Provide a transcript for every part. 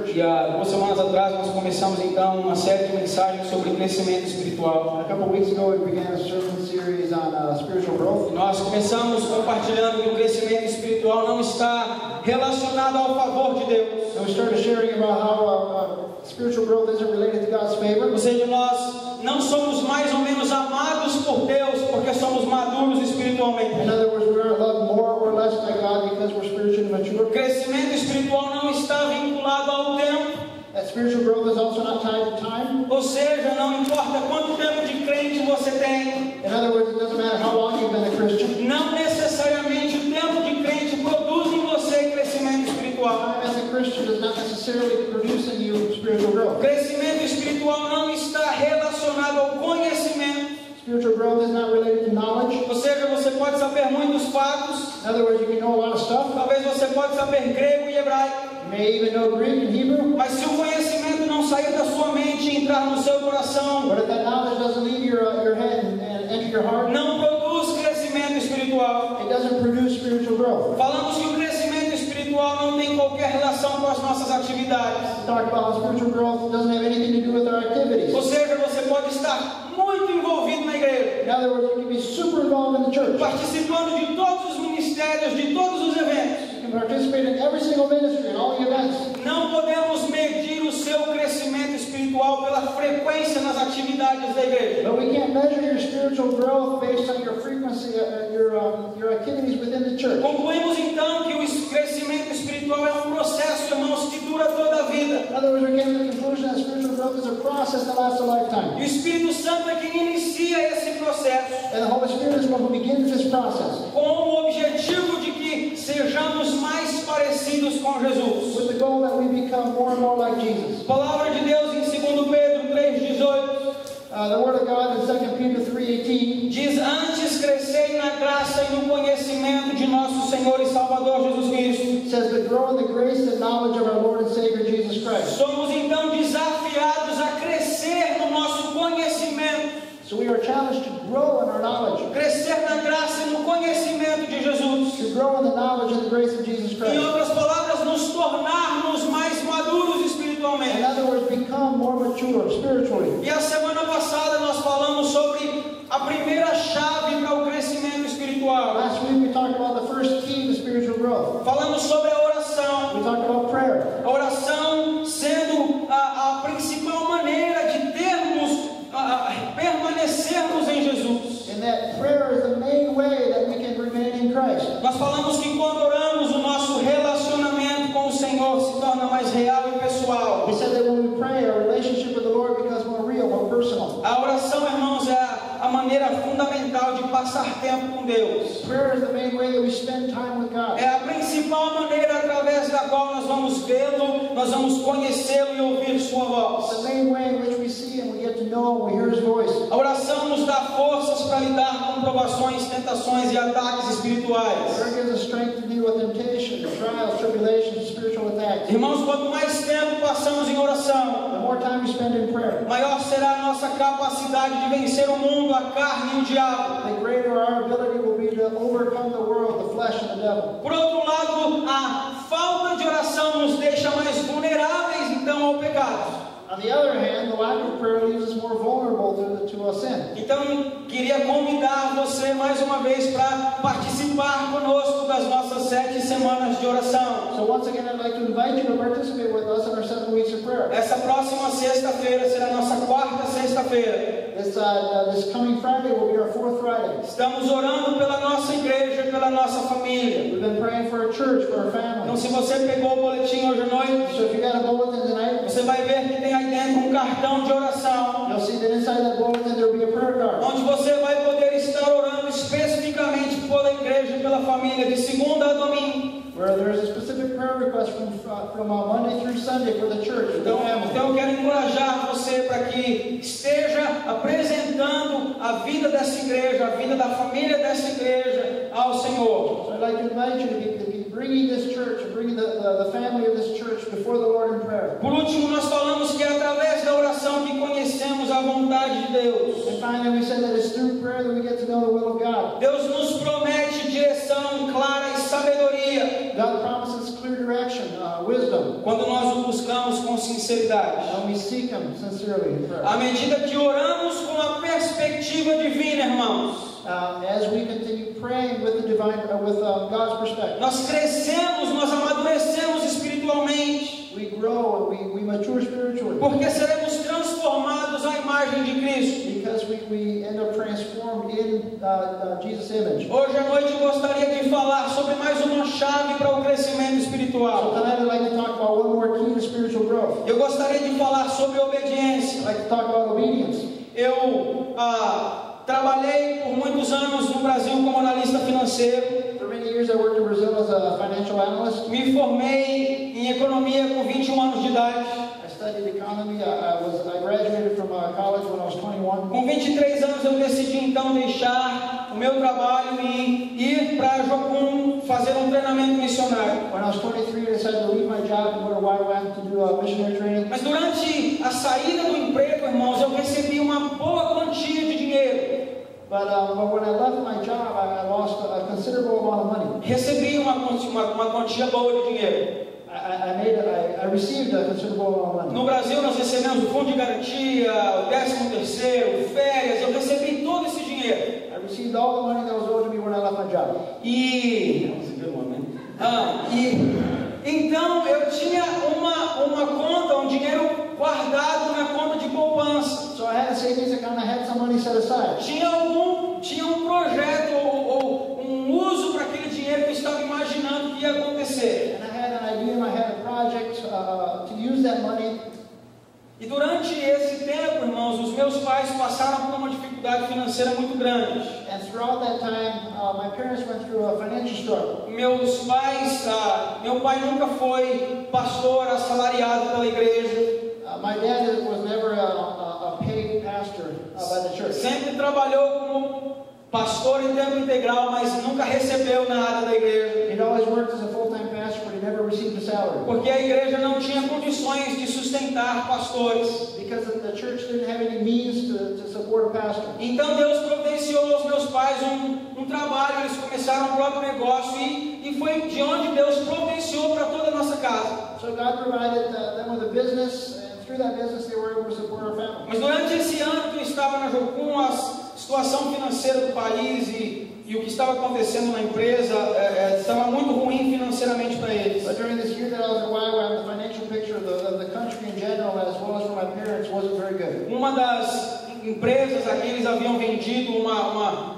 church. E há 2 semanas atrás nós começamos então uma série de mensagens sobre crescimento espiritual. A couple of weeks ago, we began a sermon series on spiritual growth. E nós começamos compartilhando que o crescimento espiritual não está relacionado ao favor de Deus. And we started sharing about how spiritual growth isn't related to God's favor. Ou seja, nós não somos mais ou menos amados por Deus porque somos maduros espiritualmente. In other words, we aren't loved more or less by God because we're spiritually mature. O crescimento espiritual não está vinculado ao tempo. That spiritual growth is also not tied to time. Ou seja, não importa quanto tempo de crente você tem. In other words, it doesn't matter how long you've been a Christian. Não necessariamente o tempo de crente produz em você crescimento espiritual. Time as a Christian does not necessarily produce in you spiritual growth. Crescimento espiritual não está relacionado ao conhecimento. Spiritual growth is not related to knowledge. Ou seja, você pode saber muitos fatos. In other words, you can know a lot of stuff. Talvez você pode saber grego e hebraico. You may even know Greek and Hebrew. Mas se o conhecimento não sair da sua mente e entrar no seu coração, But if that knowledge doesn't leave your head and enter your heart, não produz crescimento espiritual. it doesn't produce spiritual growth. Falamos que o crescimento espiritual não tem qualquer relação com as nossas atividades. We talked about how spiritual growth doesn't have anything to do with our activities. Ou seja, você pode estar muito envolvido na igreja, In other words, you can be super involved in the church. participando de todos os ministérios, de todos os eventos. You can participate in every single ministry and all the events. Não podemos medir o seu crescimento espiritual pela frequência nas atividades da igreja. But we can't measure your spiritual growth based on your frequency, your activities within the church. Concluímos então que o crescimento espiritual é um processo, irmãos, que dura toda a vida. In other words, we're getting to the conclusion that spiritual growth is a process that lasts a E lifetime. o Espírito Santo é quem inicia esse processo And the Holy Spirit is one who begins this process com o objetivo de que sejamos mais parecidos com Jesus. with the goal that we become more and more like Jesus. Palavra de Deus em 2 Pedro 3,18 The Word of God in 2 Peter 3:18 diz: antes crescei na graça e no conhecimento de nosso Senhor e Salvador Jesus Cristo. says to grow in the grace and knowledge of our Lord and Savior Jesus Christ. Somos então desafiados a crescer no nosso conhecimento, So we are challenged to grow in our knowledge, crescer na graça e no conhecimento de Jesus. to grow in the knowledge and the grace of Jesus Em Christ. outras palavras, nos tornarmos mais maduros espiritualmente. In other words, become more mature spiritually. E a semana passada nós falamos sobre a primeira chave para o crescimento espiritual. Last week we talked about the first key to spiritual growth. Falamos sobre a oração. We talked about prayer. A oração sendo a principal maneira de permanecermos em Jesus. And that prayer is the main way that we can remain in Christ. Nós falamos que quando oramos, o nosso relacionamento com o Senhor se torna mais real e pessoal. We said that when we pray, our relationship with the Lord becomes more real, more personal. A oração, irmãos, é a maneira fundamental de passar tempo com Deus. Prayer is the main way that we spend time with God. É a principal maneira através da qual nós vamos vê-lo, nós vamos conhecê-lo e ouvir sua voz. It's the main way in which we see Him, we get to know Him, we hear His voice. A oração nos dá forças para lidar com provações, tentações e ataques espirituais. Prayer gives us strength to deal with temptation, trials, tribulations, spiritual attacks. Irmãos, quanto mais tempo passamos em oração, The more time we spend in prayer, maior será a nossa capacidade de vencer o mundo, a carne e o diabo. the greater our ability will be to overcome the world, the flesh, and the devil. Por outro lado, a falta de oração nos deixa mais vulneráveis então ao pecado. On the other hand, the lack of prayer leaves us more vulnerable to a sin. Então, queria convidar você mais uma vez para participar conosco das nossas 7 semanas de oração. So once again, I'd like to invite you to participate with us in our 7 weeks of prayer. Essa próxima sexta-feira será a nossa 4ª sexta-feira. This coming Friday will be our 4th Friday. Estamos orando pela nossa igreja, pela nossa família. We've been praying for our church, for our Então, family. se você pegou o boletim hoje à noite, So if you got a bulletin tonight, você vai ver que tem aí dentro um cartão de oração, you'll see that inside that bulletin there will be a prayer card. onde você vai poder estar orando especificamente pela igreja e pela família, de segunda a domingo. Where there's a specific prayer request from Monday through Sunday for the church, for the family. Então eu quero encorajar você para que esteja apresentando a vida dessa igreja, a vida da família dessa igreja ao Senhor. So I'd like to invite you to be bringing this church, bringing the family of this church before the Lord in prayer. Por último, nós falamos que é através da oração que conhecemos a vontade de Deus. And finally, we said that it's through prayer that we get to know the will of God. Deus nos promete direção clara e sabedoria God promises clear direction, wisdom. quando nós o buscamos oramos com sinceridade, and we seek Him sincerely in prayer. à medida que oramos com a perspectiva divina, irmãos, As we continue praying with the divine, with God's perspective, nós crescemos, nós amadurecemos espiritualmente, we grow and we mature spiritually, porque seremos transformados à imagem de Cristo. because we end up transformed in Jesus' image. Hoje à noite eu gostaria de falar sobre mais uma chave para o crescimento So espiritual. tonight I'd like to talk about one more key to spiritual growth. Eu gostaria de falar sobre obediência. I'd like to talk about obedience. Eu trabalhei por muitos anos no Brasil como analista financeiro. For many years I worked in Brazil as a financial analyst. Me formei em economia com 21 anos de idade. I studied economy. I graduated from college when I was 21. Com 23 anos eu decidi então deixar o meu trabalho e ir para Jocum fazer um treinamento missionário. When I was 23, I decided to leave my job and go to YWAM to do missionary training. Mas durante a saída do emprego, irmãos, eu recebi uma boa quantia de dinheiro. But when I left my job, I lost a considerable amount of money. Recebi uma quantia boa de dinheiro. I received a considerable amount of money. No Brasil nós recebemos o fundo de garantia, o 13º, férias, eu recebi todo esse dinheiro. I received all the money that was owed to me when I left my job. Então eu tinha uma conta, um dinheiro guardado na conta de poupança. So I had a savings account. I had some money set aside. Tinha um projeto ou um uso para aquele dinheiro que eu estava imaginando que ia acontecer. And I had an idea and I had a project to use that money. E durante esse tempo, irmãos, os meus pais passaram por uma dificuldade financeira muito grande. And throughout that time, my parents went through a financial struggle. Meu pai nunca foi pastor assalariado pela igreja. My dad was never a paid pastor by the church. Sempre trabalhou como pastor em tempo integral, mas nunca recebeu nada da igreja. He'd always worked as a full-time pastor, but he never received a salary. Porque a igreja não tinha condições de sustentar pastores. Because the church didn't have any means to support a pastor. Então Deus providenciou aos meus pais um trabalho, eles começaram o próprio negócio e foi de onde Deus providenciou para toda a nossa casa. So God provided them with a business, and through that business they were able to support our family. Mas durante esse ano que eu estava na Jocum, a situação financeira do país e o que estava acontecendo na empresa estava muito ruim financeiramente para eles. But during this year that I was at YWAM, the financial picture of the country in general, as well as for my parents, wasn't very good. Uma das empresas a que eles haviam vendido uma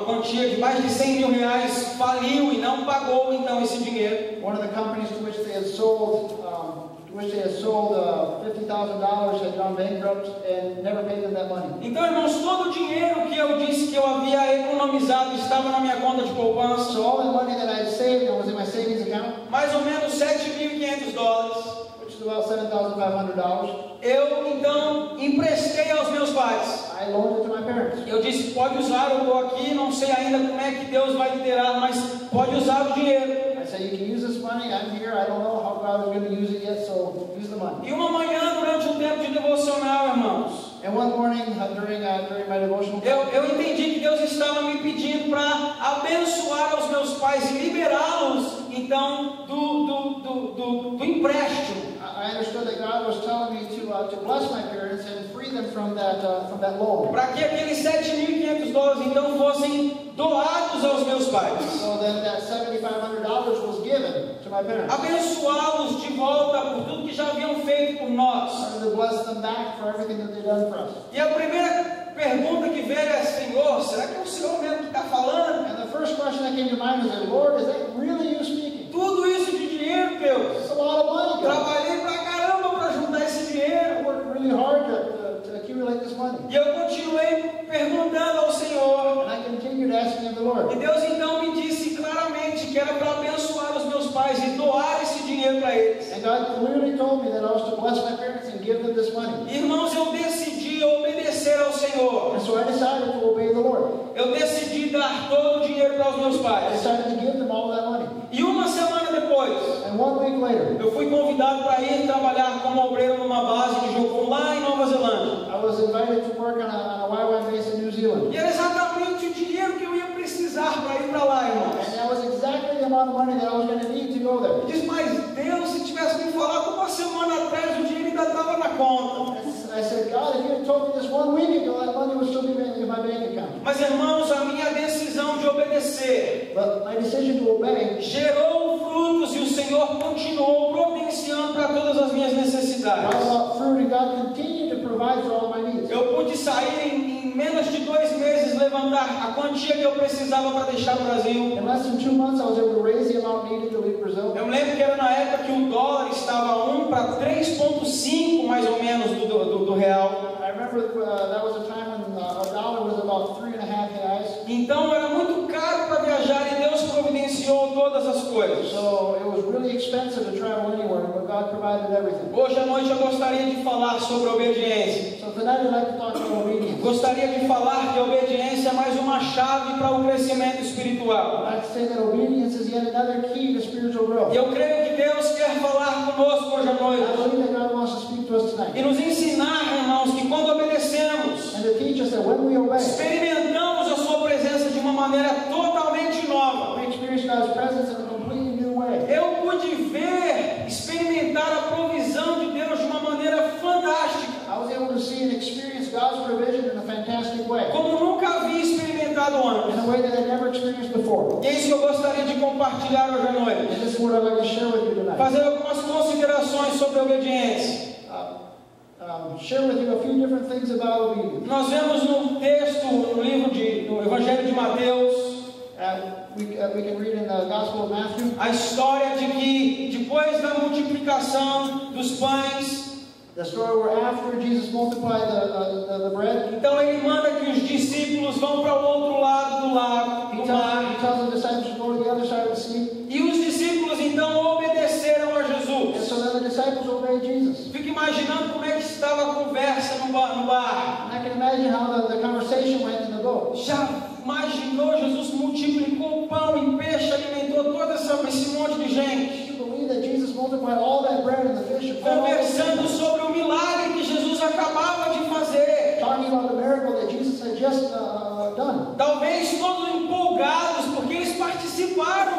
quantia de mais de 100 mil reais faliu e não pagou então esse dinheiro. One of the companies to which they had sold $50,000 had gone bankrupt and never paid them that money. Então, irmãos, todo o dinheiro que eu disse que eu havia economizado estava na minha conta de poupança. So all the money that I had saved was in my savings account, Mais ou menos $7.500. which is about $7,500. Eu então emprestei aos meus pais. I loaned it to my parents. Eu disse, pode usar, eu estou aqui, não sei ainda como é que Deus vai liderar, mas pode usar o dinheiro. I said, you can use this money. I'm here. I don't know how God is going to use it yet, so use the money. E uma manhã, durante um tempo de devocional, irmãos, And one morning during my devotional time, eu entendi que Deus estava me pedindo para abençoar os meus pais e liberá-los, então, do empréstimo. I understood that God was telling me to bless my parents and free them from that loan. Para que aqueles $7.500 então fossem doados aos meus pais. So then that $7,500 was given to my parents. Abençoá-los de volta por tudo que já haviam feito por nós. I wanted to bless them back for everything that they've done for us. E a primeira pergunta que veio é: Senhor, será que é o Senhor mesmo que está falando? And the first question that came to mind was, Lord, is that really you speaking? Tudo isso de dinheiro, Deus. It's a lot of money, God. Trabalhei pra caramba para juntar esse I dinheiro. worked really hard to accumulate this money. E eu continuei perguntando ao Senhor. And I continued asking of the Lord. E Deus então me disse claramente que era para abençoar os meus pais e doar esse dinheiro para eles. And God clearly told me that I was to bless my parents and give them this money. Irmãos, eu decidi obedecer ao Senhor. And so I decided to obey the Lord. Eu decidi dar todo o dinheiro para os meus I pais. decided to give them all that money. E uma semana depois, And 1 week later, eu fui convidado para ir trabalhar como obreiro numa base de Jocum lá em Nova Zelândia. I was invited to work on a YWAM base in New Zealand. E era exatamente o dinheiro que eu ia precisar para ir para lá, irmãos. And that was exactly the amount of money that I was going to need to go go there. Diz, mas Deus, se tivesse me falado uma semana atrás, o dinheiro ainda estava na conta. I said, God, if you had told me this 1 week ago, that money would still be in my bank account. Mas irmãos, a minha decisão de obedecer But my decision to obey gerou frutos e o Senhor continuou providenciando para todas as minhas necessidades. brought about fruit, and God continued to provide for all my needs. Eu pude sair em menos de 2 meses, levantar a quantia que eu precisava para deixar o Brasil. In less than 2 months, I was able to raise the amount needed to leave Brazil. Eu lembro que era na época que o dólar estava 1 para 3,5 mais ou menos do real. I remember that was a time when a dollar was about 3.5 reais. Então era muito caro para viajar e Deus providenciou todas as coisas. So it was really expensive to travel anywhere, but God provided everything. Hoje à noite eu gostaria de falar sobre obediência. So tonight I'd like to talk about obedience. Gostaria de falar que a obediência é mais uma chave para o crescimento espiritual. I'd like to say that obedience is yet another key to spiritual growth. E eu creio que Deus quer falar conosco hoje à I noite believe that God wants to speak to us tonight e nos ensinar, irmãos, que quando obedecemos, and to teach us that when we obey, experimentamos a sua presença de uma maneira totalmente nova. we experience God's presence in a completely new way. Eu pude ver, experimentar a provisão de Deus de uma maneira fantástica, I was able to see and experience God's provision in a fantastic way, como nunca havia experimentado antes. in a way that I'd never experienced before. E é isso que eu gostaria de compartilhar hoje à noite. And this is what I'd like to share with you tonight. Fazer algumas considerações sobre a obediência. Share with you a few different things about obedience. Nós vemos no texto, no Evangelho de Mateus, We can read in the Gospel of Matthew a história de que depois da multiplicação dos pães, the story where after Jesus multiplied the bread, então ele manda que os discípulos vão para o outro lado do lago, he do mar, tells the disciples to go to the other side of the sea. e os discípulos então obedeceram a And Jesus. so then the disciples obeyed Jesus. Fico imaginando como é que estava a conversa no bar. And I can imagine how the conversation went in the boat. Já imaginou, Jesus multiplicou o pão e peixe, alimentou todo esse monte de gente, Do you believe that Jesus multiplied all that bread and the fish and fed all those conversando people? sobre o milagre que Jesus acabava de fazer. Talking about the miracle that Jesus had just done. Talvez todos empolgados, porque eles participaram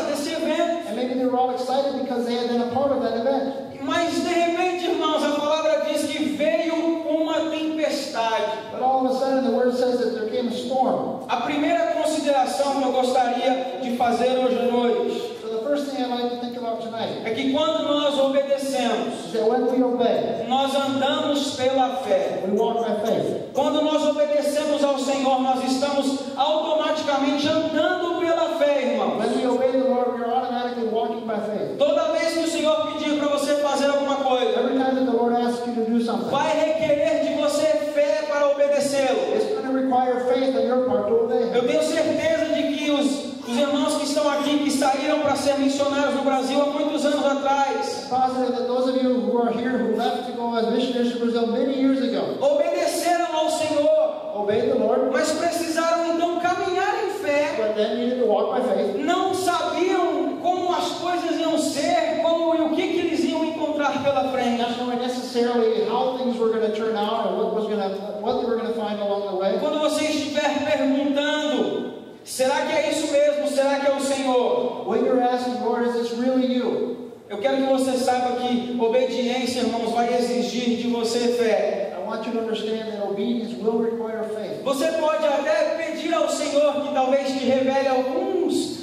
desse evento. And maybe they were all excited because they had been a part of that event. Mas de repente, irmãos, a palavra diz que veio uma tempestade. But all of a sudden the word says that there came a storm. A primeira consideração que eu gostaria de fazer hoje à noite So the first thing I'd like to think about tonight é que quando nós obedecemos, is that when we obey, nós andamos pela fé. we walk by faith. Quando nós obedecemos ao Senhor, nós estamos automaticamente andando pela fé, irmãos. When we obey the Lord, we are automatically walking by faith. Toda vez que o Senhor pedir para você fazer alguma coisa, Every time that the Lord asks you to do something, vai requerer de você fé para obedecê-lo. it's going to require faith on your part to obey Him. Eu tenho certeza de que os irmãos que estão aqui, que saíram para ser missionários no Brasil há muitos anos atrás, Positive that those of you who are here who left to go as missionaries to Brazil many years ago obedeceram ao Senhor, obeyed the Lord, mas precisaram então caminhar em fé. but then needed to walk by faith. Não sabiam como as coisas iam ser, como e o que eles iam encontrar pela frente. Not knowing necessarily how things were going to turn out or what they were going to find along the way. Quando você estiver perguntando, será que é isso mesmo? Será que é o Senhor? When you're asking, Lord, is this really you? Eu quero que você saiba que obediência, irmãos, vai exigir de você fé. I want you to understand that obedience will require faith. Você pode até pedir ao Senhor que talvez te revele alguns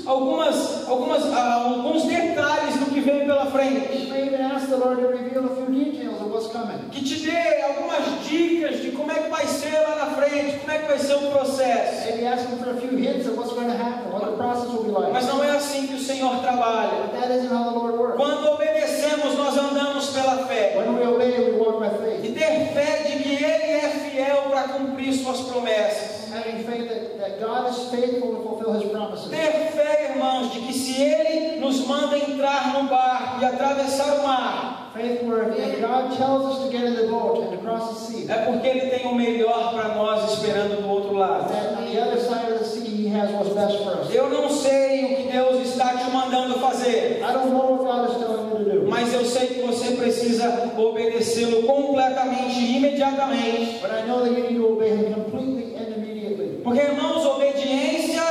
detalhes do que vem pela frente, You may even ask the Lord to reveal a few details of what's coming. que te dê algumas dicas de como é que vai ser lá na frente, como é que vai ser o processo. Maybe ask Him for a few hints of what's going to happen, what the process will be like. Mas não é assim que o Senhor trabalha. But that isn't how the Lord works. Quando obedecemos, nós andamos pela fé. When we obey, we walk by faith. E ter fé de que Ele é fiel para cumprir suas promessas. Having faith that God is faithful to fulfill His promises. Ter fé, irmãos, de que se Ele nos manda entrar no barco e atravessar o mar, Faith where if God tells us to get in the boat and to cross the sea, é porque Ele tem o melhor para nós esperando do outro lado. that on the other side of the sea He has what's best for us. Eu não sei o que Deus está te mandando fazer, I don't know what God is telling you to do, mas eu sei que você precisa obedecê-lo completamente, imediatamente. but I know that you need to obey Him completely and immediately. Porque, irmãos, obediência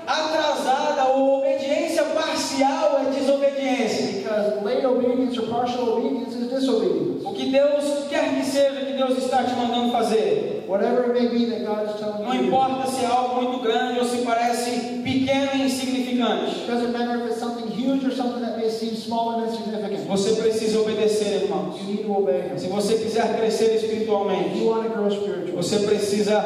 atrasada ou obediência parcial é desobediência. obedience or partial obedience is disobedience. O que Deus quer que seja que Deus está te mandando fazer. Whatever it may be that God is telling Não you to do. importa se é algo muito grande ou se parece pequeno e insignificante. It doesn't matter if it's something huge or something that may seem small and insignificant. Você precisa obedecer, irmãos. You need to obey Him. Se você quiser crescer If espiritualmente, you want to grow spiritually, você precisa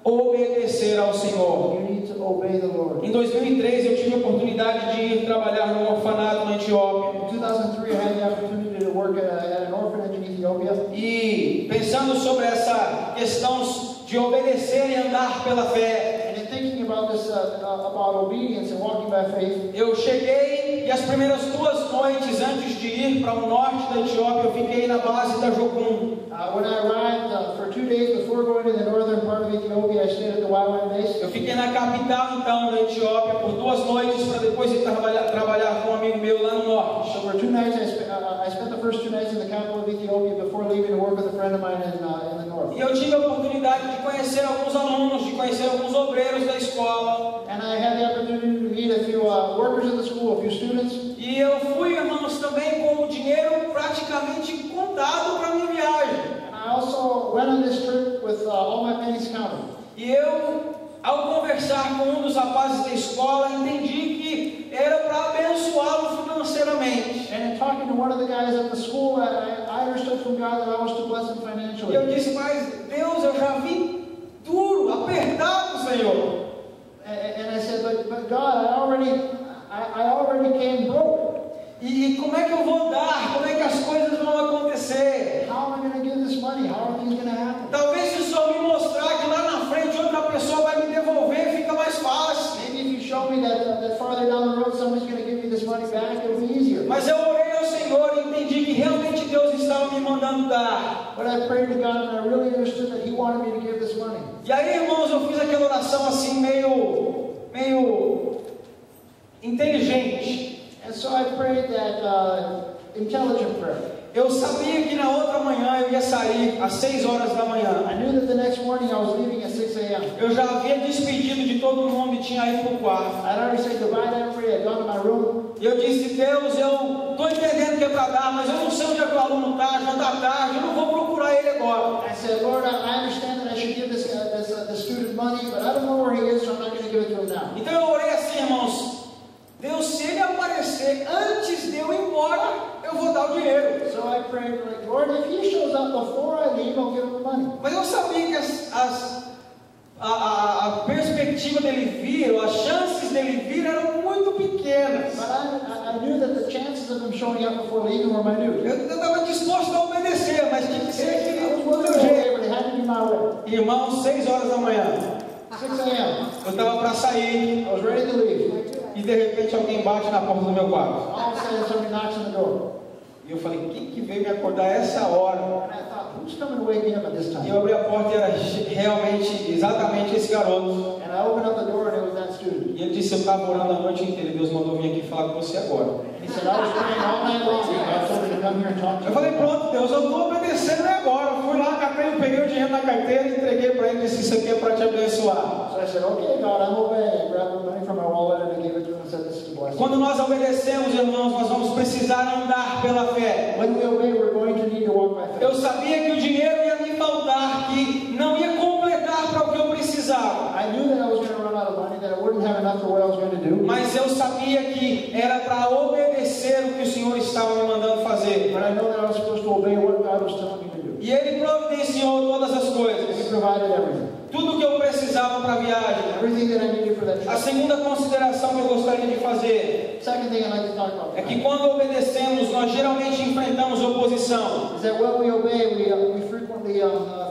obedecer ao Senhor. you need to obey the Lord. Em 2003 eu tive a oportunidade de ir trabalhar num orfanato na Etiópia. In 2003, I had the opportunity to work at an orphanage in Ethiopia. E pensando sobre essa questão de obedecer e andar pela fé, And in thinking about this, about obedience and walking by faith, eu cheguei e as primeiras 2 noites antes de ir para o norte da Etiópia, eu fiquei na base da Jocum. when I arrived for 2 days before going to the northern part of Ethiopia, I stayed at the Waiwan base. Eu fiquei na capital então da Etiópia por 2 noites para depois ir trabalhar com um amigo meu lá no norte. So for 2 nights, I spent the first 2 nights in the capital of Ethiopia before leaving to work with a friend of mine in the north. E eu tive a oportunidade de conhecer alguns alunos, de conhecer alguns obreiros da escola. And I had the opportunity to meet a few workers in the school, a few students. E eu fui, irmãos, também com o dinheiro praticamente contado para a minha viagem. And I also went on this trip with all my pennies counted. E eu, ao conversar com um dos rapazes da escola, entendi que era para abençoá-lo financeiramente. And in talking to one of the guys at the school, I understood from God that I was to bless him E financially. eu disse, mas Deus, eu já vi duro, apertado, Senhor. And I said, but God, I already came broke. E como é que eu vou dar? Como é que as coisas vão acontecer? How am I going to give this money? How are things going to happen? Talvez se o Senhor me mostrar que lá na frente outra pessoa vai me devolver, fica mais fácil. Maybe if you show me that farther down the road somebody's going to give me this money back, it'll be easier. Mas eu orei ao Senhor e entendi que realmente Deus estava me mandando dar. But I prayed to God and I really understood that He wanted me to give this money. E aí, irmãos, eu fiz aquela oração assim meio inteligente. And so I prayed that intelligent prayer. Eu sabia que na outra manhã eu ia sair às 6 horas da manhã. I knew that the next morning I was leaving at 6 a.m. Eu já havia despedido de todo mundo e tinha ido para o quarto. I'd already said goodbye to everybody. I'd gone to my room. E eu disse, Deus, eu estou entendendo que é para dar, mas eu não sei onde é que o aluno está, já está tarde, eu não vou procurar ele agora. I said, Lord, I understand that I should give this student money, but I don't know where he is, so I'm not going to give it to him now. Então eu orei assim, irmãos, Deus, se ele aparecer antes de eu ir embora, eu vou dar o dinheiro. So I prayed, like, Lord, if he shows up before I leave, I'll give him the money. Mas eu sabia que a perspectiva dele vir, ou as chances dele vir eram muito pequenas. But I knew that the chances of him showing up before leaving were minute. Eu estava disposto a obedecer, mas tinha que ser I was do willing meu to jeito. obey, but it had to be my way. Irmãos, 6 horas da manhã, 6 a.m. eu estava para sair I was ready to leave. e de repente alguém bate na porta do meu quarto. All of a sudden, somebody knocks on the door. E eu falei, quem que veio me acordar essa hora? And I thought, who's coming to wake me up at this E time? eu abri a porta e era realmente, exatamente esse garoto. And I opened up the door and it was that student. E ele disse, eu estava orando a noite inteira, Deus mandou vir aqui falar com você agora. And he said, I was praying all night long. God told me to come here and talk to Eu you. falei, pronto, Deus, eu estou obedecendo agora. Eu fui lá, peguei o dinheiro na carteira e entreguei para ele e disse, isso aqui é para te abençoar. So I said, okay, God, I'm obeying. I grabbed the money from my wallet and I gave it to him and said, this is to bless you. Quando nós obedecemos, irmãos, nós vamos precisar andar pela fé. When we obey, we're going to need to walk by faith. Eu sabia que o dinheiro ia me faltar, que não ia completar para o que eu precisava. I knew that I was going to run out of money, that I wouldn't have enough for what I was going to do. Mas eu sabia que era para obedecer o que o Senhor estava me mandando fazer. But I know that I was supposed to obey what God was telling me to do. E Ele providenciou todas as He coisas. provided everything. Tudo que eu precisava para a viagem. Everything that I needed for that A trip. segunda consideração que eu gostaria de fazer Second thing I'd like to talk about é que quando obedecemos, nós geralmente enfrentamos oposição. is that when we obey, we frequently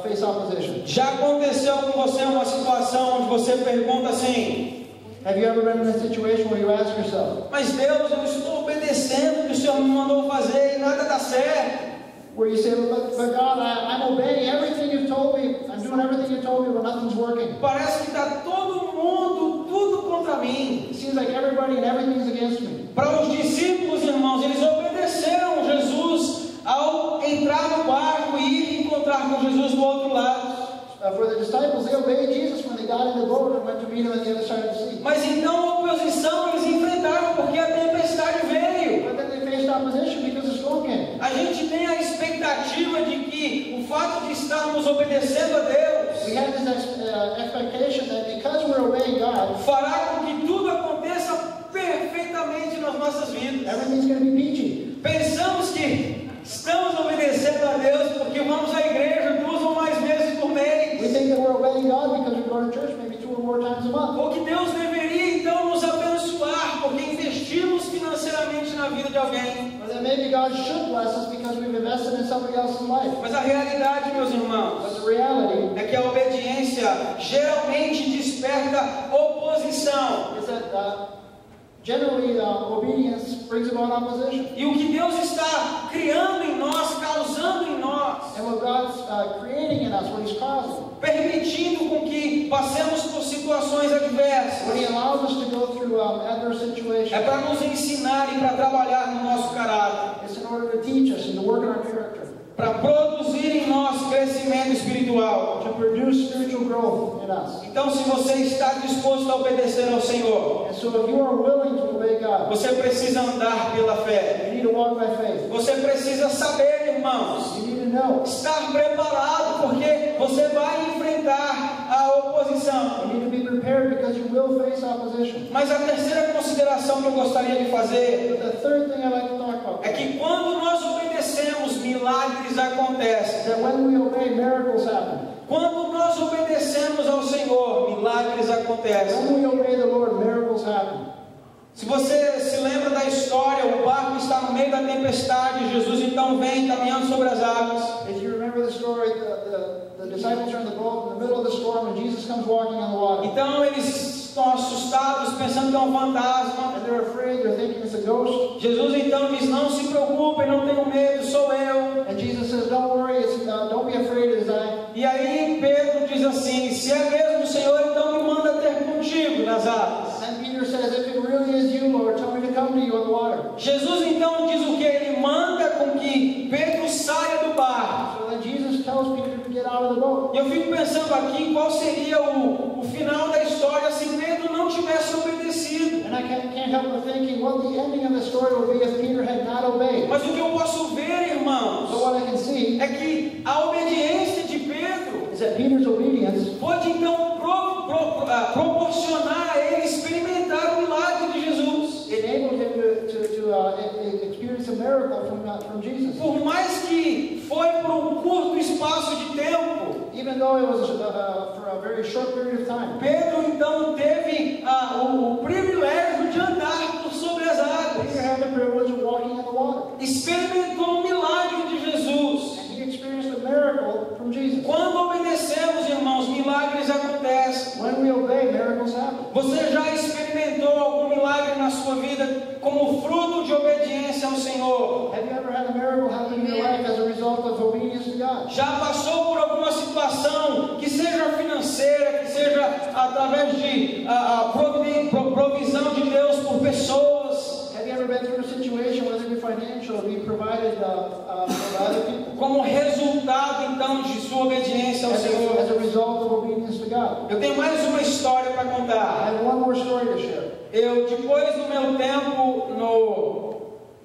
face opposition. Já aconteceu com você uma situação onde você pergunta assim, Have you ever been in a situation where you ask yourself, mas Deus, eu estou obedecendo o que o Senhor me mandou fazer e nada dá certo. where you say, but God, I'm obeying everything you've told me. I'm doing everything you told me, but nothing's working. Parece que está todo mundo, tudo contra mim. It seems like everybody and everything's against me. Para os discípulos, irmãos, eles obedeceram Jesus ao entrar no barco e ir encontrar com Jesus do outro lado. For the disciples, they obeyed Jesus when they got in the boat and went to meet him at the other side of the sea. Mas então a oposição eles enfrentaram porque a tempestade veio. But then they faced opposition because the estamos obedecendo a Deus, we have this expectation that because we're obeying God, fará com que tudo aconteça perfeitamente nas nossas vidas. everything's going to be peachy. Pensamos que estamos obedecendo a Deus porque vamos à igreja 2 ou mais vezes por mês. We think that we're obeying God because we go to church maybe 2 or more times a month. Ou que Deus deveria então nos abençoar porque investimos financeiramente na vida de alguém. Or that maybe God should bless us because we've invested in somebody else's life. Mas a realidade, meus irmãos, But the reality é que a obediência geralmente desperta oposição. is that generally obedience brings about opposition. E o que Deus está criando em nós, causando em nós, And what God's creating in us, what He's causing, permitindo com que passemos por situações adversas, when He allows us to go through adverse é situations, para nos ensinar e para trabalhar no nosso caráter, it's in order to teach us and to work on our character, para produzir em nós crescimento espiritual. to produce spiritual growth in us. Então, se você está disposto a obedecer ao Senhor, And so if you are willing to obey God, você precisa andar pela fé. you need to walk by faith. Você precisa saber, irmãos, You need to know. estar preparado, porque você vai enfrentar a oposição. You need to be prepared because you will face opposition. Mas a terceira consideração que eu gostaria de fazer But the third thing I'd like to talk about é que quando nós obedecemos, milagres acontecem. is that when we obey, miracles happen. Quando nós obedecemos ao Senhor, milagres acontecem. When we obey the Lord, miracles happen. Se você se lembra da história, o barco está no meio da tempestade, Jesus então vem caminhando sobre as águas. If you remember the story, the disciples are in the boat in the middle of the storm and Jesus comes walking on the water. Então eles estão assustados, pensando que é um fantasma. And they're afraid, they're thinking it's a ghost. Jesus então diz: não se preocupem, não tenham medo, sou eu. And Jesus says, don't worry, don't be afraid, it is I. E aí Pedro diz assim: se é mesmo o Senhor, então me manda ter contigo nas águas. And Peter says, if it really is you, Lord, tell me to come to you on the water. Jesus então diz o que? Ele manda com que Pedro saia do barco. So then Jesus tells Peter to get out of the boat. E eu fico pensando aqui qual seria o final da história se Pedro não tivesse obedecido. And I can't help but thinking what the ending of the story would be if Peter had not obeyed. Mas o que eu posso ver, irmãos, So what I can see é que a obediência de Pedro is that Peter's obedience pode então proporcionar a ele experimentar o milagre de Jesus. enabled him to experience a miracle from Jesus. Por mais que foi por um curto espaço de tempo, Even though it was for a very short period of time. Pedro então teve o privilégio de andar por sobre as águas. Peter had the privilege of walking in the water. Experimentou o milagre de Jesus. And he experienced a miracle from Jesus. Quando obedecemos, irmãos, milagres acontecem. When we obey, miracles happen. Você já experimentou algum milagre na sua vida como fruto de obediência ao Senhor? Have you ever had a miracle happen in your life as a result of obedience to God? Já passou por alguma situação, que seja financeira, que seja através de provisão de Deus por pessoas, Have you ever been through a situation, whether it be financial, be provided by other people? como resultado então de sua obediência ao As Senhor? a result of obedience to God. Eu tenho mais uma história para I contar. have one more story to share. Depois do meu tempo no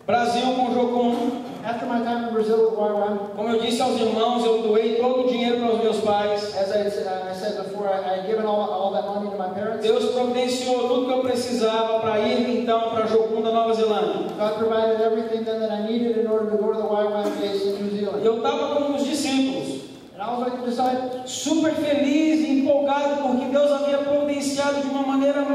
Brasil com o Jocum, After my time in Brazil with YWAM, como eu disse aos irmãos, eu doei todo o dinheiro para os meus pais. as I said before, I had given all that money to my parents. Deus providenciou tudo que eu precisava para ir então para Jocum da Nova Zelândia. God provided everything then that I needed in order to go to the YWAM base in New Zealand. Eu estava com os discípulos, And I was like the disciples, super feliz e empolgado porque Deus havia providenciado de uma maneira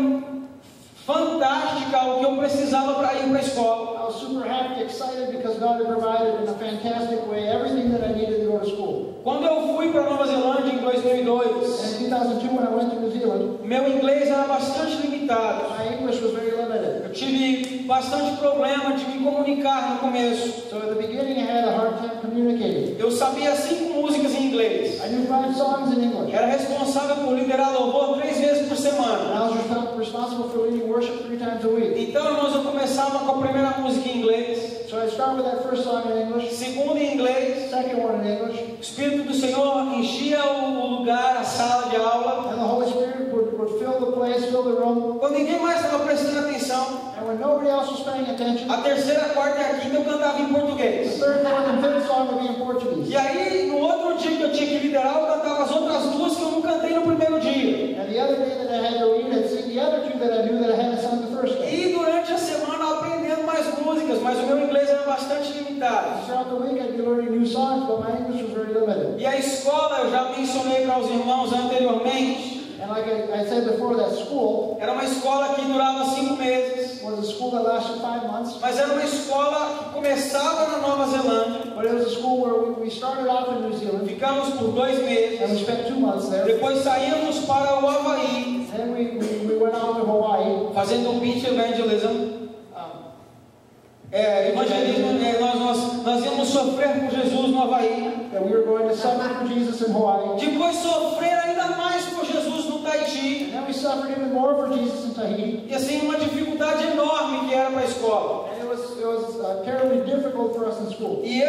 fantástica o que eu precisava para ir para a escola. I was super happy, excited because God had provided in a fantastic way everything that I needed to go to school. Quando eu fui para Nova Zelândia em 2002, And in 2002, when I went to New Zealand, meu inglês era bastante limitado. my English was very limited. Eu tive bastante problema de me comunicar no começo. So at the beginning, I had a hard time communicating. Eu sabia 5 músicas em inglês. I knew 5 songs in English. Era responsável por liderar louvor 3 vezes por And semana. I was responsible for leading worship 3 times a week. Então, irmãos, eu começava com a primeira música em inglês, So I start with that first song in English, segunda em inglês. second one in English, O Espírito do Senhor enchia o lugar, a sala de aula. and the Holy Spirit would would fill the place, fill the room. Quando ninguém mais estava prestando atenção, And when nobody else was paying attention, a terceira, a quarta e a quinta eu cantava em the português. third, fourth, and fifth song would be in Portuguese. E aí, no outro dia que eu tinha que liderar, eu cantava as outras duas que eu não cantei no primeiro dia. And the other day that I had to lead, I'd sing the other two that I knew that I hadn't sung the first day. E durante a semana aprendendo mais músicas, mas o meu inglês era bastante limitado. Throughout the week, I'd be learning new songs, but my English was very limited. E a escola, eu já mencionei para os irmãos anteriormente, And like I said before, that school era uma escola que durava 5 meses, was a school that lasted 5 months. mas era uma escola que começava na Nova Zelândia. But it was a school where we started off in New Zealand, Ficamos por 2 and we meses, spent 2 months there. depois saímos para o Havaí, Then we went out to Hawaii. fazendo beach evangelism. Evangelismo, nós íamos sofrer por Jesus no Havaí. That we were going to suffer for Jesus in Hawaii. Depois sofrer ainda mais por Jesus no Tahiti. And then we suffered even more for Jesus in Tahiti. E assim, uma dificuldade enorme que era para a escola. And it was terribly difficult for us in school. E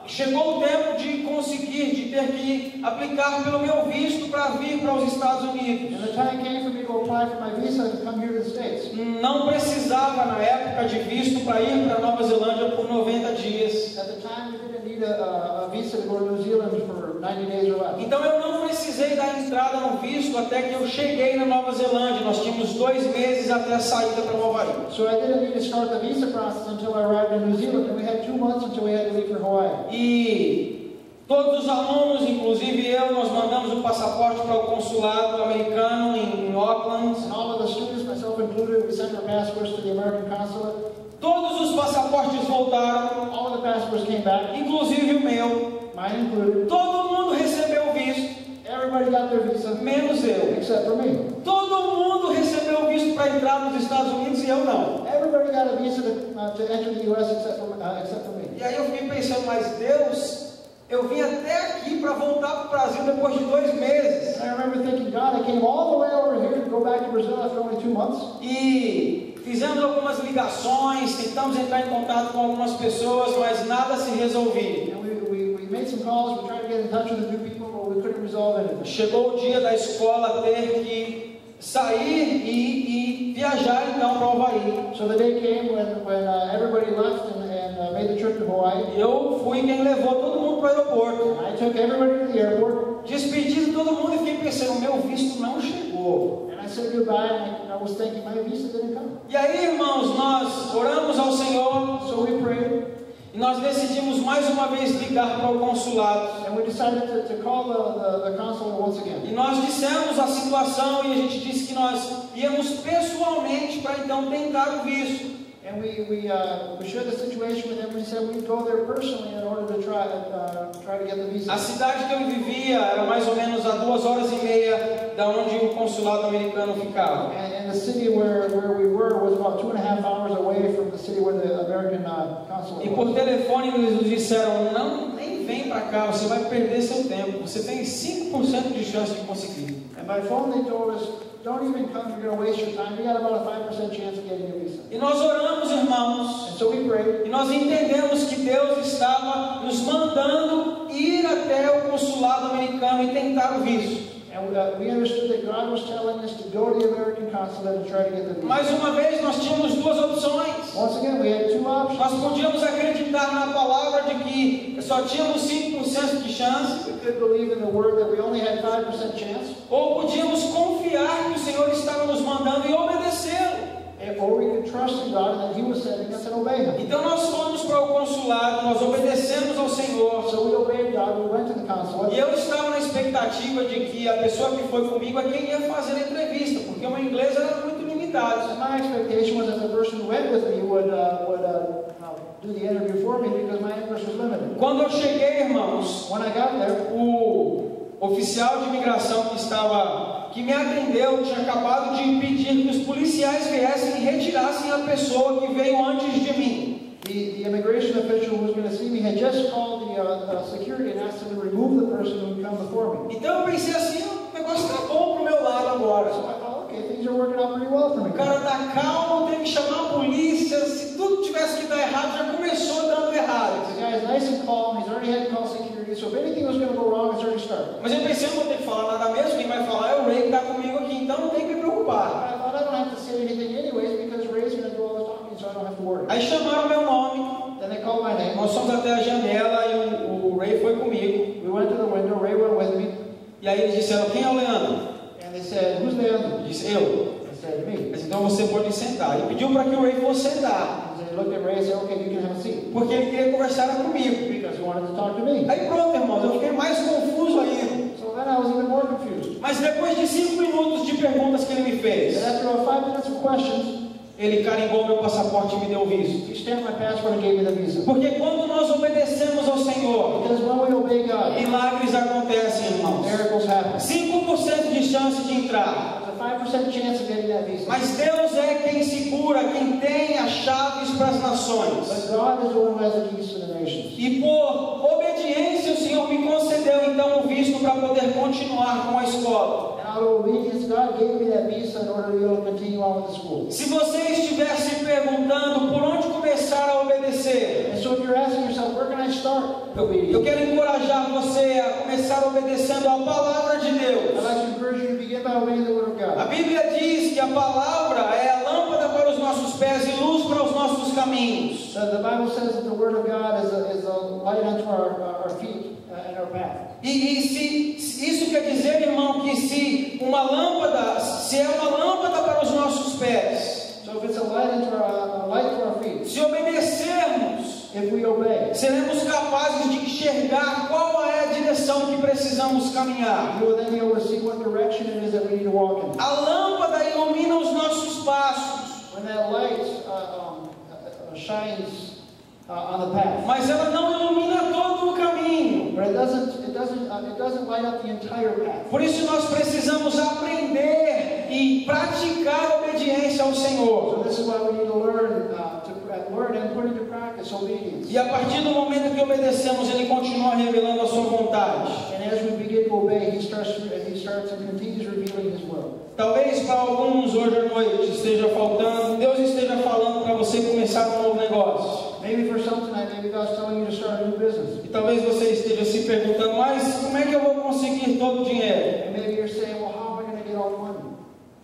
chegou o tempo de conseguir, de ter que aplicar pelo meu visto para vir para os Estados Unidos. And the time came for me to apply for my visa to come here to the States. Não precisava na época de visto para ir para Nova Zelândia por 90 dias. At the time, we didn't need a visa to go to New Zealand for 90 days or less. Então eu não precisei dar entrada no visto até que eu cheguei na Nova Zelândia. Nós tínhamos 2 meses até a saída para o Havaí. So I didn't need to start the visa process until I arrived in New Zealand, and we had 2 months until we had to leave for Hawaii. E todos os alunos, inclusive eu, nós mandamos o passaporte para o consulado americano em Auckland. And all of the students, myself included, we sent our passports to the American consulate. Todos os passaportes voltaram, All of the passports came back, inclusive o meu. mine included. Todo mundo recebeu o visto, Everybody got their visa, menos eu. except for me. Todo mundo recebeu o visto para entrar nos Estados Unidos e eu não. Everybody got a visa to enter the U.S. except for me. E aí eu fiquei pensando, mas Deus, eu vim até aqui para voltar para o Brasil depois de 2 meses. I remember thinking, God, I came all the way over here to go back to Brazil after only 2 months. E fizemos algumas ligações, tentamos entrar em contato com algumas pessoas, mas nada se resolvia. And we made some calls, we tried to get in touch with a few people, but we couldn't resolve anything. Chegou o dia da escola ter que sair e viajar então para o Havaí. So the day came when everybody left and made the trip to Hawaii. Eu fui quem levou todo mundo para o aeroporto. I took everybody to the airport, Despedi de todo mundo e fiquei pensando, meu visto não chegou. and I said goodbye, and I was thinking my visa didn't come. E aí, irmãos, nós oramos ao Senhor So we prayed, e nós decidimos mais uma vez ligar para o consulado. and we decided to call the consulate once again. E nós dissemos a situação e a gente disse que nós íamos pessoalmente para então tentar o visto. And we shared the situation with them. We said we'd go there personally in order to try to get the visa. A cidade que eu vivia era mais ou menos a 2 horas e meia da onde o consulado americano ficava. And the city where we were was about 2.5 hours away from the city where the American consulate E por was. telefone eles nos disseram, não, nem vem para cá, você vai perder seu tempo, você tem 5% de chance de conseguir. And by phone they told us, don't even come, you're going to waste your time. You got about a 5% chance of getting a visa. E nós oramos, irmãos, And so we prayed, e nós entendemos que Deus estava nos mandando ir até o consulado americano e tentar o visto. and we understood that God was telling us to go to the American consulate and try to get the visa. Mais uma vez, nós tínhamos 2 opções. Once again, we had 2 options. Nós podíamos acreditar na palavra de que só tínhamos 5% de chance, We could believe in the word that we only had 5% chance, ou podíamos confiar que o Senhor estava nos mandando e obedecê-lo. or we could trust in God that He was sending us and obey Him. Então nós fomos para o consulado, nós obedecemos ao Senhor. So we obeyed God, we went to the E consulate, eu estava na expectativa de que a pessoa que foi comigo é quem ia fazer a entrevista, porque o meu inglês era muito limitado. and my expectation was that the person who went with me would do the interview for me because my English was limited. Quando eu cheguei, irmãos, When I got there, o oficial de imigração que me atendeu tinha acabado de pedir que os policiais viessem e retirassem a pessoa que veio antes de mim. the immigration official who was going to see me had just called the security and asked them to remove the person who had come before me. Então eu pensei assim, o negócio está bom pro meu lado agora. So I thought, okay, things are working out pretty well for me. O cara tá calmo, tem que chamar a polícia. Se tudo tivesse que dar errado, já começou dando errado. The guy is nice and calm, he's already had to call security, so if anything was going to go wrong, it's already started. Mas eu pensei, eu não vou ter que falar nada mesmo, quem vai falar é o Ray que está comigo aqui. então não tem que me preocupar. I thought I don't have to say anything anyways because Ray's going to do all the talking, so I don't have to worry. Aí chamaram meu nome, Then they called my name. nós fomos até a janela e o Ray foi comigo. We went to the window. Ray went with me. E aí eles disseram, quem é o Leandro? And they said, who's Leandro? Eu disse, eu. They said, me. Mas então você pode sentar. E pediu para que o Ray fosse sentar, And they looked at Ray and said, okay, you can have a seat. porque ele queria conversar comigo. Because he wanted to talk to me. Aí pronto, irmãos, eu fiquei mais confuso ainda. So then I was even more confused. Mas depois de 5 minutos de perguntas que ele me fez, And after about 5 minutes of questions, ele carimbou meu passaporte e me deu o visto. he stamped my passport and gave me the visa. Porque quando nós obedecemos ao Senhor, Because when we obey God, milagres acontecem, irmãos. miracles happen. 5% de chance de entrar. There's a 5% chance of getting that visa. Mas Deus é quem segura, quem tem as chaves para as nações. But God is the one who has the keys to the nations. E por obediência o Senhor me concedeu então o visto para poder continuar com a escola. And out of obedience, God gave me that visa in order to be able to continue on with the school. Se você estiver se perguntando por onde começar a obedecer, And so if you're asking yourself, where can I start eu obedience? quero encorajar você a começar obedecendo a palavra de I'd Deus. like to encourage you to begin by obeying the word of A God. Bíblia diz que a palavra é a lâmpada para os nossos pés e luz para os nossos caminhos. The Bible says that the word of God is a light unto our feet and our path. E se isso quer dizer, irmão, que se uma lâmpada, se é uma lâmpada para os nossos pés, So if it's a light unto a light to our feet, se obedecermos, if we obey, seremos capazes de enxergar qual é a direção que precisamos caminhar. you will then be able to see what direction it is that we need to walk in. A lâmpada ilumina os nossos passos, When that light shines on the path, mas ela não ilumina todo o caminho. but it doesn't light up the entire path. Por isso nós precisamos aprender e praticar a obediência ao So Senhor. this is why we need to learn and put into practice obedience. E a partir do momento que obedecemos, Ele continua revelando a sua vontade. And as we begin to obey, He starts and continues revealing His will. Talvez para alguns hoje à noite esteja faltando, Deus esteja falando para você começar um novo negócio. Maybe for some tonight, maybe God's telling you to start a new business. E talvez você esteja se perguntando, mas como é que eu vou conseguir todo o dinheiro? And maybe you're saying, well, how am I going to get all the money?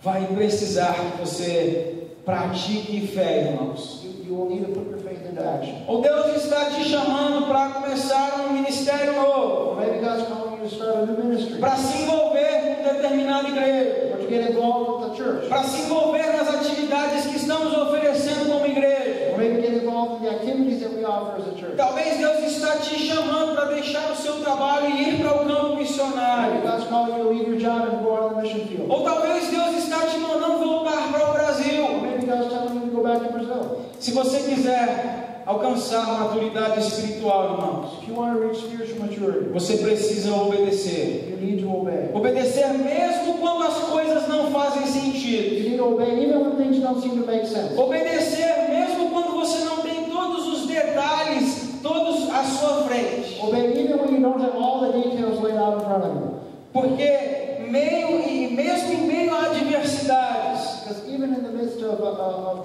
Vai precisar que você pratique fé, irmãos. You will need to put your faith into action. Ou Deus está te chamando para começar um ministério novo, Or maybe God's calling you to start a new ministry. para se envolver com determinada igreja, Or to get involved with the church. para se envolver nas atividades que estamos oferecendo como igreja. Or maybe get involved in the activities that we offer as a church. Talvez Deus está te chamando para deixar o seu trabalho e ir para o campo Maybe missionário. God's calling you to leave your job and go out on the mission field. Ou talvez Deus está te mandando voltar para o Or Brasil. maybe God's telling you to go back to Brazil. Se você quiser alcançar maturidade espiritual, irmãos, If you want to reach spiritual maturity, você precisa obedecer. you need to obey. Obedecer mesmo quando as coisas não fazem sentido. You need to obey even when things don't seem to make sense. Obedecer mesmo quando você não tem todos os detalhes, todos à sua frente. Obey even when you don't have all the details laid out in front of you. Porque mesmo em meio a adversidades, Because even in the midst of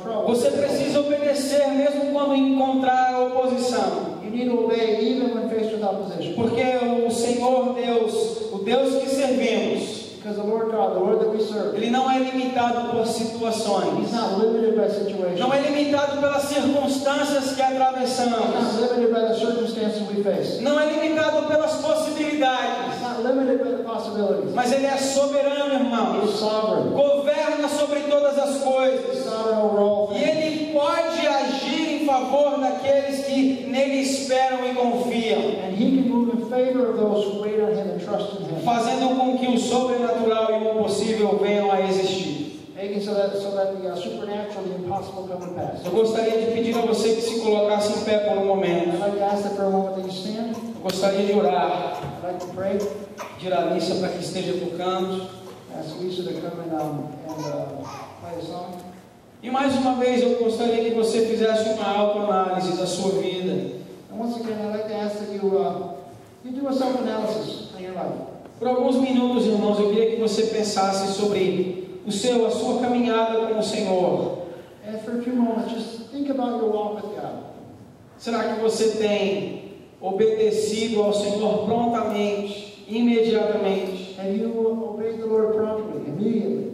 trouble, você precisa obedecer mesmo quando encontrar oposição. you need to obey even when faced with opposition. Porque o Senhor Deus, o Deus que servimos, Because the Lord God, the Lord that we serve, Ele não é limitado por He's situações. not limited by situations. Não é limitado pelas circunstâncias que He's atravessamos. not limited by the circumstances we face. Não é limitado pelas He's possibilidades. not limited by the possibilities. Mas Ele é soberano, He's irmãos. sovereign. Governa sobre todas as He's coisas. sovereign over all E things. Ele pode agir em favor daqueles que nele esperam e confiam, And He can move in favor of those who wait on Him and trust in Him. fazendo com que o sobrenatural e o impossível venham a existir. Making so that the supernatural, the impossible come to pass. Eu gostaria de pedir a você que se colocasse em pé por um momento. I'd like to ask that for a moment that you stand. Eu gostaria de orar, I'd like to pray. pedir a Alícia para que esteja tocando. Ask Lisa to come and play a song. E mais uma vez eu gostaria que você fizesse uma autoanálise da sua vida. And once again, I'd like to ask that you do a self-analysis on your life. Por alguns minutos, irmãos, eu queria que você pensasse sobre a sua caminhada com o Senhor. And for a few moments, just think about your walk with God. Será que você tem obedecido ao Senhor prontamente, imediatamente? Have you obeyed the Lord promptly, immediately?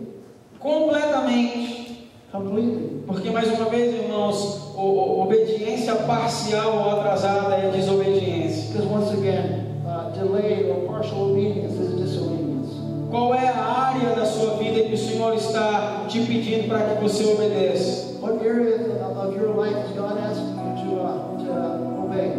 completamente. completely. Porque, mais uma vez, irmãos, obediência parcial ou atrasada é desobediência. Because once again, delayed or partial obedience is disobedience. Qual é a área da sua vida que o Senhor está te pedindo para que você obedeça? What area of your life is God asking you to obey?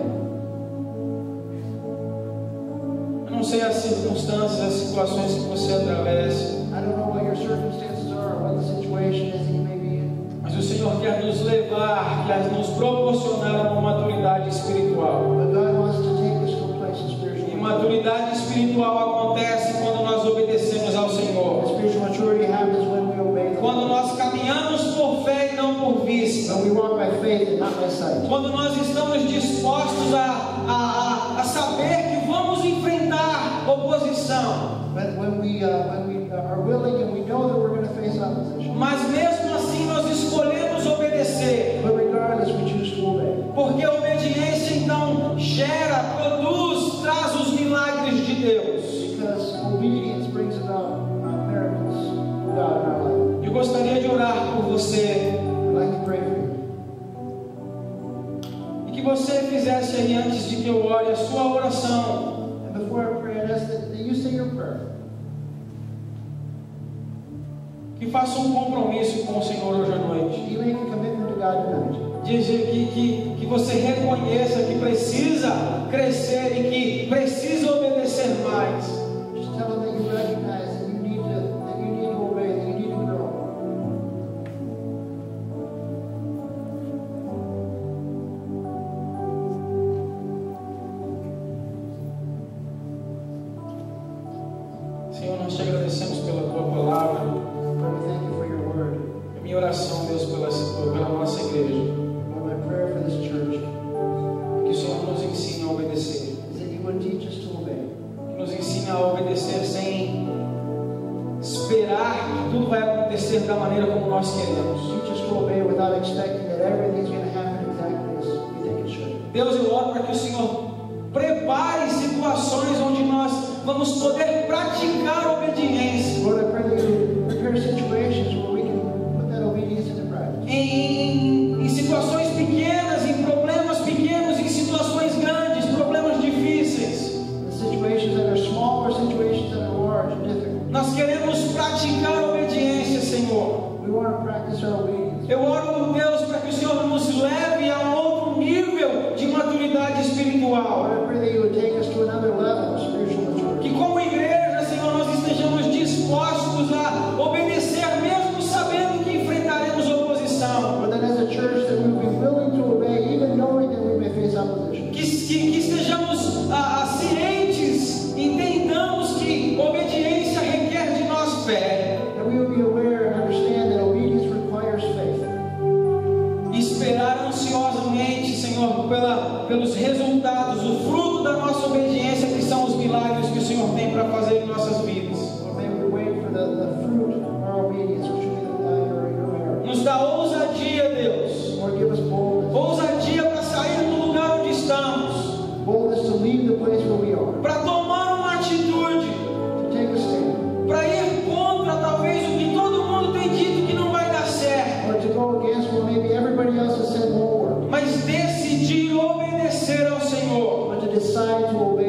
Eu não sei as circunstâncias, as situações que você atravessa, I don't know what your circumstances are, or what the situation is that you may be in. mas o Senhor quer nos levar, quer nos proporcionar uma maturidade espiritual. But God wants to take us to a place of spiritual E maturity. maturidade espiritual acontece quando nós obedecemos ao Senhor. Spiritual maturity happens when we obey the Quando Lord. nós caminhamos por fé e não por vista. When we walk by faith and not by sight. Quando nós estamos dispostos a saber que vamos enfrentar oposição. When we are willing and we know that we're going to face opposition. Mas mesmo assim nós escolhemos obedecer. But regardless, we choose to obey. Porque a obediência então gera, produz, traz os milagres de Deus. Because obedience brings about miracles for God in our life. Eu gostaria de orar por você. I'd like to pray for you. E que você fizesse aí, antes de que eu ore, a sua oração. And before I pray, I'd ask that you say your prayer. Que faça um compromisso com o Senhor hoje à noite. You make a commitment to God tonight. Dizer que você reconheça que precisa crescer e que precisa obedecer mais. Just tell them that you recognize that you need to obey, that you need to grow. Senhor, nós te agradecemos pela tua palavra. Lord, we thank you for your word. É minha oração, Deus, pela nossa igreja. Lord, my prayer for this church Que o Senhor nos ensine a obedecer. is that you would teach us to obey. Que nos ensine a obedecer sem esperar que tudo vai acontecer da maneira como nós queremos. Teach us to obey without expecting that everything's going to happen exactly as we think it should. Deus, eu oro para que o Senhor prepare situações onde nós vamos poder praticar a obediência. Lord, I pray that you prepare situations where we can put that obedience into practice. Em situações pequenas, em problemas pequenos, em situações grandes, problemas difíceis. In situations that are small or situations that are large and difficult. Nós queremos praticar a obediência, Senhor. We want to practice our obedience. Eu oro, Deus, para que o Senhor nos leve a um outro nível de maturidade espiritual. Lord, I pray that you would take us to another level of spiritual maturity. Que como igreja, Senhor, nós estejamos dispostos a obedecer, mesmo sabendo que enfrentaremos oposição. But that as a church that we would be willing to obey even knowing that we may face opposition. Que estejamos cientes, entendamos que obediência requer de nós fé. That we would be aware and understand that obedience requires faith. E esperar ansiosamente, Senhor, pelos resultados, o fruto da nossa obediência, que são os milagres que o Senhor tem para fazer em nossas vidas. Or may we wait for the fruit of our obedience, which will be your merit. Nos dá ousadia, Deus. Lord, give us boldness. Ousadia para sair do lugar onde estamos. Boldness to leave the place where we are. Para tomar uma atitude. To take a stand. Para ir contra talvez o que todo mundo tem dito que não vai dar certo. Or to go against what maybe everybody else has said won't work. Mas decidir obedecer ao Senhor. But to decide to obey